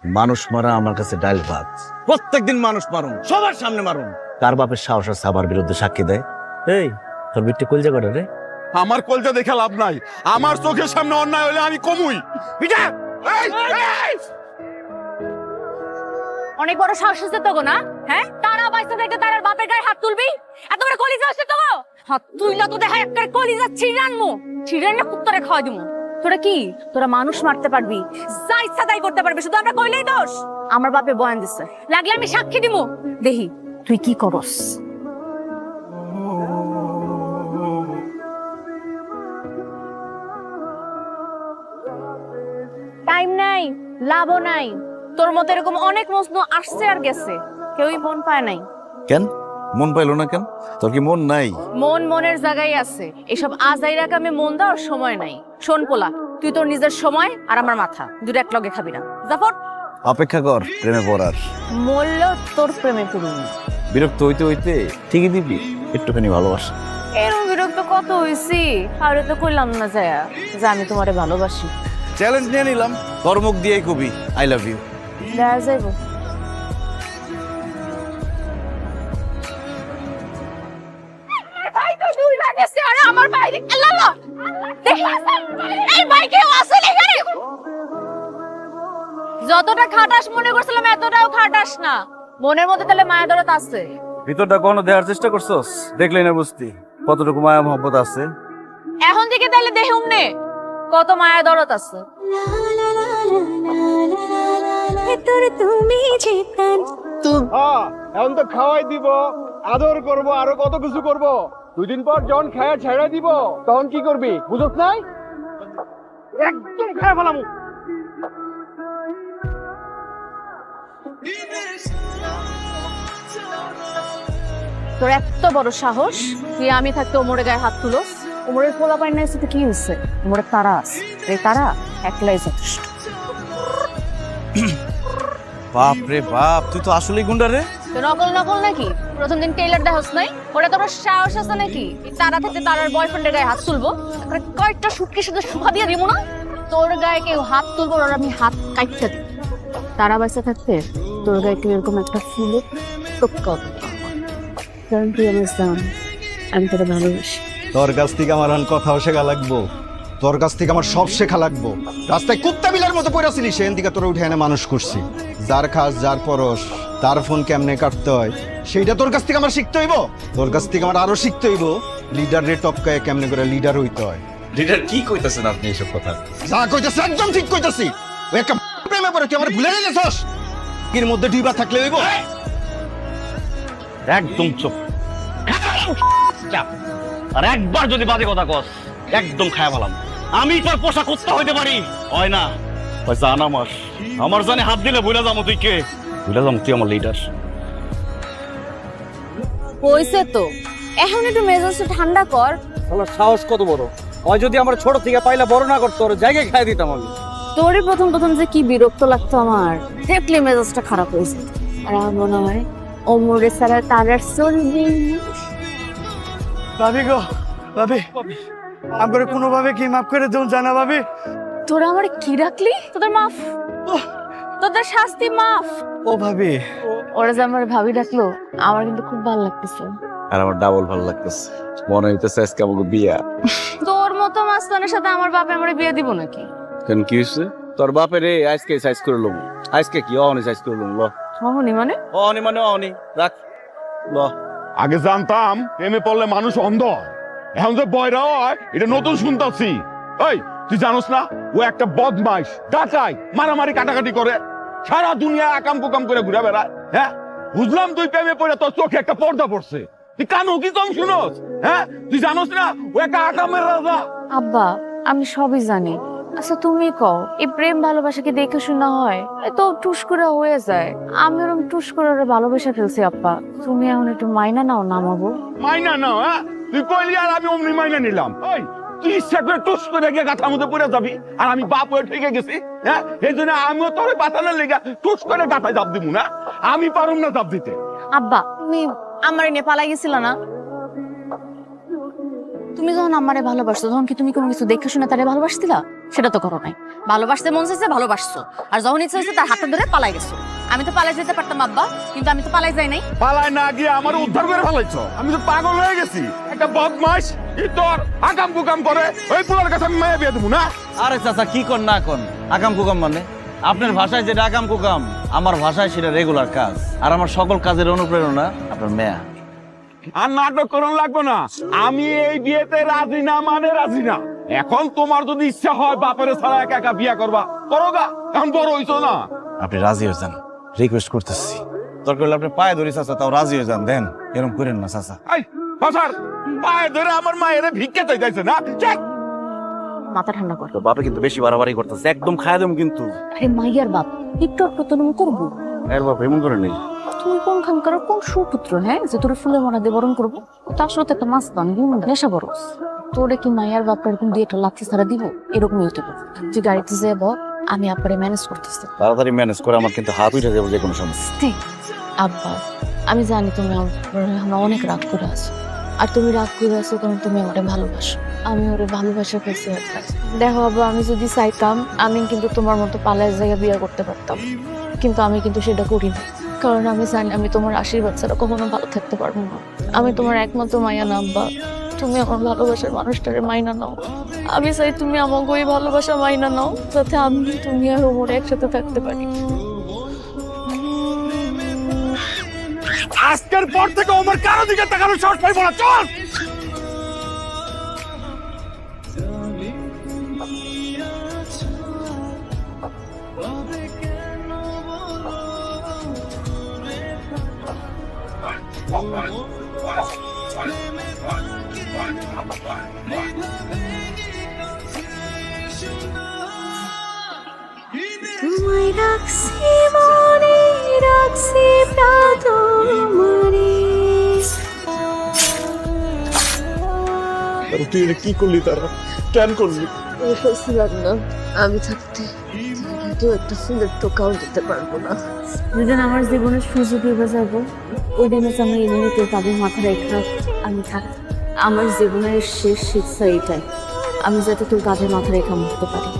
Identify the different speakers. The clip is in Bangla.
Speaker 1: মানুষ মারা আমার কাছে ডাল ভাত। প্রত্যেকদিন মানুষ মারুন, সবার সামনে মারুন। কার বাপের সাহস আছে আমার বিরুদ্ধে সাক্ষী দেয়? এই তোর বিট্টে কলজা করে রে।
Speaker 2: আমার কলজা দেখে লাভ নাই, আমার চোখের সামনে অন্যায় হলে আমি কমুই। পিটা!
Speaker 3: অনেক বড় সাহস আছে তো গো না? হ্যাঁ, তারা বাইসা থেকে তার বাপের গায়ে হাত তুলবি? এত বড় কলিজা আছে তো গো? হাত তুইলা তো দেখা একটা কলিজা ছিড়ানমু, ছিড়াইনা কুত্তরে খাওয়া দিমু। তোরা কি তোরা মানুষ মারতে পারবি, যা ইচ্ছা তাই করতে পারবি, শুধু আমরা কইলেই দোষ। আমার বাপে বয়ান দিছে, লাগলে আমি সাক্ষী দিমু। দেহি তুই কি করস। টাইম নাই, লাভও নাই। তোর মতো এরকম অনেক প্রশ্ন আসছে আর গেছে, কেউই মন পায় নাই।
Speaker 1: কেন মন পাইলো না কেন? তোর কি মন নাই?
Speaker 3: মন মনের জায়গায় আছে, এসব আজাইরা কামে মন দেওয়ার সময় নাই। শোন পোলা, তুই তোর নিজের সময় আর আমার মাথা দুটো এক লগে খাবি না। জাফর
Speaker 1: অপেক্ষা কর প্রেমে পড়ার।
Speaker 3: মরল তোর প্রেমে পড়ুন।
Speaker 1: বিরক্ত হইতে হইতে ঠিকই দিবি একটুখানি ভালোবাসা।
Speaker 3: এরকম বিরক্ত কত হইছি, আর তো কইলাম না যায় যে আমি তোমারে ভালোবাসি।
Speaker 1: চ্যালেঞ্জ নিয়ে নিলাম, তোর মুখ দিয়েই কবি আই লাভ ইউ।
Speaker 3: দেখা যাইব। আমার ভাই এই ভাই কেউ আছে এখানে? যতটা খাটাস মনে করছিলাম এতটাও খাটাস না। মনের মধ্যে তাহলে মায়া দরদ আছে।
Speaker 1: ভিতরটা কোনো দেওয়ার চেষ্টা করছস? দেখলেই না বুঝতি কতটুকু মায়া মহব্বত আছে।
Speaker 3: এখন থেকে তাহলে দেহুম নে কত মায়া দরদ আছে।
Speaker 2: এখন তো খাওয়াই দিব, আদর করব, আরো কত কিছু করব। 2 দিন পর যখন খায়া ছেড়ে দিব তখন কি করবি বুঝছ নাই? একদম খায়া ফেলামু।
Speaker 3: তোর এত বড় সাহস, তুই আমি থাকতে ওমরের গায়ে হাত তুলোস? ওমরের পোলা পাই না কি হয়েছে? ওমরের তারা আছে, এই তারা একলাই যথেষ্ট।
Speaker 1: বাপ রে বাপ, তুই তো আসলেই গুন্ডা রে।
Speaker 3: তো নকল নকল নাকি? প্রথম দিন টেইলার দেখাস নাই? ওরা তোর সাহস আছে নাকি এই তারা থেকে তারার বয়ফ্রেন্ডের গায়ে হাত তুলবো? কয়েকটা সুটকে শুধু শুভা দিয়ে দিব না? তোর গায়ে কেউ হাত তুলবো আর আমি হাত কাটতে দিব। তারা বাঁচা থাকতে তোর গায়ে কেউ এরকম একটা ফুল কারণ তুই আমার জান, আমি তোরা ভালোবাসি।
Speaker 4: তোর কাছ থেকে আমার আর কথাও শেখা লাগবো, তোর কাছ থেকে আমার সব শেখা লাগবো। রাস্তায় কুত্তা বিলার মতো পড়েছিলি, সেখান থেকে তোর উঠে এনে মানুষ করছি। যার খাস যার পরশ, তার ফোন কেমনে কাটতে হয় সেইটা তোর কাছ থেকে আমার শিখতে হইব। তোর কাছ থেকে আমার আরো শিখতে হইব লিডার রে টপকায় কেমনে করে লিডার হইতে হয়।
Speaker 1: লিডার কি কইতাছেন আপনি এইসব কথা?
Speaker 4: যা কইতাছি একদম ঠিক কইতাছি। ওই একটা প্রেমে পড়ে তুই আমার ভুলে গেছস। এর মধ্যে ডিবা থাকলে হইব?
Speaker 5: একদম চুপ। আর একবার যদি বাজে কথা কস একদম খায়া ফেলাম। আমি তোর পোশাক কুত্তা হইতে পারি, হয় না? জান আমার জানে হাত দিলে ভুলে যাবো তুই কে, ভুলে যাবো তুই আমার লিডার।
Speaker 3: হইছে তো, এখন একটু মেজাজটা ঠান্ডা কর।
Speaker 6: শালার সাহস কত বড়! ওই যদি আমার ছোট থেকে পাইলা বড় না করতো, ওর জায়গায় খাই দিতাম আমি।
Speaker 3: তোরই প্রথম প্রথম যে কি বিরক্ত লাগতো আমার, দেখলে মেজাজটা খারাপ হয়েছে। আর আমার মনে হয় ওমরে সারা তারার চলবে।
Speaker 6: ভাবি গো, ভাবি আমার কোনোভাবে কি মাফ করে দেন জানা ভাবি?
Speaker 3: তোরা আমার কি রাখলি? তোদের মাফ, তোদের শাস্তি মাফ।
Speaker 6: ও ভাবি,
Speaker 3: ওরা যে আমার ভাবি ডাকলো, আমার কিন্তু খুব ভালো লাগতেছে।
Speaker 1: আর আমার ডাবল ভালো লাগতেছে, মনে হইতেছে আজকে আমাকে বিয়া।
Speaker 3: তোর মতো মাস্তানের সাথে আমার বাপে আমার বিয়ে দিব নাকি?
Speaker 1: কেন কি হয়েছে? তোর বাপের রে আজকে সাইজ করে লম। আজকে কি অহনি সাইজ করে লম। ল
Speaker 3: হনি মানে?
Speaker 1: অহনি মানে অহনি রাখ। ল
Speaker 2: আগে জানতাম প্রেমে পড়লে মানুষ অন্ধ হয়, এখন যে বয়রা হয় এটা নতুন শুনতাছি। এই তুই জানোস না ও একটা বদমাইশ, ডাকাই, মারামারি কাটাকাটি করে, সারা দুনিয়া আকাম কুকাম করে ঘুরে বেড়ায়। হ্যাঁ বুঝলাম তুই প্রেমে পড়ে তোর চোখে একটা পর্দা পড়ছে, তুই কানো কি কম শুনোস? হ্যাঁ তুই জানোস না ও একটা আকামের রাজা।
Speaker 3: আব্বা আমি সবই জানি। আচ্ছা তুমি কও, এই প্রেম ভালোবাসা কি দেখে শোনা হয়? এ তো টুস করে হয়ে যায়। আমি ওরকম টুস করে ওরা ভালোবাসা ফেলছি আব্বা। তুমি এখন একটু মাইনা নাও নামাবো।
Speaker 2: মাইনা নাও? হ্যাঁ তুই কইলি আর আমি অমনি মাইনা নিলাম। ওই তুই ইচ্ছা করে টুস করে গিয়ে গাথার মধ্যে পড়ে যাবি আর আমি বাপ হয়ে ঠেকে গেছি? হ্যাঁ এই জন্য আমিও তোর পাতানোর লেগে টুস করে গাথায় চাপ দিব না? আমি পারুম না চাপ দিতে।
Speaker 3: আব্বা তুমি আমার নিয়ে পালাই গেছিল না? তুমি যখন আমারে ভালোবাসতো তখন কি তুমি কোনো কিছু দেখে শুনে তারে ভালোবাসতিলা? সেটা তো করো নাই। ভালোবাসতে মন চাইছে ভালোবাসছো, আর যখন ইচ্ছা হয়েছে তার হাতে ধরে পালাই গেছো। আমি তো পালাই যেতে পারতাম আব্বা, কিন্তু আমি তো পালাই যাই নাই।
Speaker 2: পালায় না গিয়ে আমার উদ্ধার করে ফেলাইছ। আমি তো পাগল হয়ে গেছি। একটা বদমাইশ তোর আকাম কুকাম করে ওই পুরার কাছে আমি মায়া বিয়ে দেবো না।
Speaker 1: আরে চাচা কি কর না কোন আকাম কুকাম মানে আপনার ভাষায় যেটা আকাম কুকাম, আমার ভাষায় সেটা রেগুলার কাজ। আর আমার সকল কাজের অনুপ্রেরণা আপনার মেয়া।
Speaker 2: আর নাটক করুন লাগবে না। আমি এই বিয়েতে রাজি না মানে রাজি না। এখন তোমার যদি ইচ্ছা হয় বাপের ছাড়া একা একা বিয়ে করবা করো গা, এখন বড় হইছো না।
Speaker 1: আপনি রাজি হয়ে যান, রিকোয়েস্ট করতেছি। দরকার হলে আপনি পায়ে ধরি চাচা, তাও রাজি হয়ে যান। দেন এরকম করেন না চাচা।
Speaker 2: এই বাসার পায়ে ধরে আমার মায়ের ভিক্ষা চাইছে না। চেক
Speaker 3: মাথা ঠান্ডা কর।
Speaker 1: তো বাপে কিন্তু বেশি বাড়াবাড়ি করতেছে, একদম খায় দেব কিন্তু।
Speaker 3: আরে মাইয়ার বাপ একটু একটু তো করবো।
Speaker 1: এর বাপ এমন করে নেই।
Speaker 3: তুই কোনখানকার কোন সুপুত্র, হ্যাঁ, যে তোর ফুলে মনা দিয়ে বরণ করবো? তার সাথে একটা মাছ বান নেশা বরস। তোরে কি মাইয়ার বাপ এরকম দিয়ে একটা লাথি ছাড়া দিব? এরকমই হতে পারে। তুই গাড়িতে যাবো, আমি আপনারে ম্যানেজ করতেছি।
Speaker 1: তাড়াতাড়ি ম্যানেজ করে, আমার কিন্তু হাত উঠে যাবো যে কোনো সময়।
Speaker 3: ঠিক আব্বা, আমি জানি তুমি আমার অনেক রাগ করে আছো, আর তুমি রাগ করে আছো কারণ তুমি আমাকে ভালোবাসো। আমি ওরে ভালোবাসা পেয়েছি একবার। দেখো আব্বা, আমি যদি চাইতাম আমি কিন্তু তোমার মতো পালায় জায়গা বিয়ে করতে পারতাম, কিন্তু আমি কিন্তু সেটা করি না। কারণ আমি জানি আমি তোমার আশীর্বাদ ছাড়া কখনো ভালো থাকতে পারবো না। আমি তোমার একমাত্র মায়া না আব্বা, তুমি আমার ভালোবাসার মানুষটারে মাইনা নাও। আমি চাই তুমি আমাকে ওই ভালোবাসা মাইনা নাও, যাতে আমি তুমি আর ওমর একসাথে থাকতে পারি।
Speaker 2: আজকের পর থেকে আমার কারো দিকে তাকানোর সাহস পাইবো না। চল
Speaker 7: তোমায় রাখছি মনে, রাখছি প্রাতমানে।
Speaker 2: তুই এটা কি করলি? তারা কেন করলি?
Speaker 7: বলছিলাম না আমি থাকতে তো একটা ফুলের টোকাও দিতে পারবো না। যেদিন আমার জীবনের সুযোগ এবার যাবো, ওই দিনে আমি এমনিতে তাদের মাথা রেখা আমি থাক। আমার জীবনের শেষ শিক্ষা এটাই, আমি যাতে তোর কাঁধে মাথা রেখা মরতে পারি।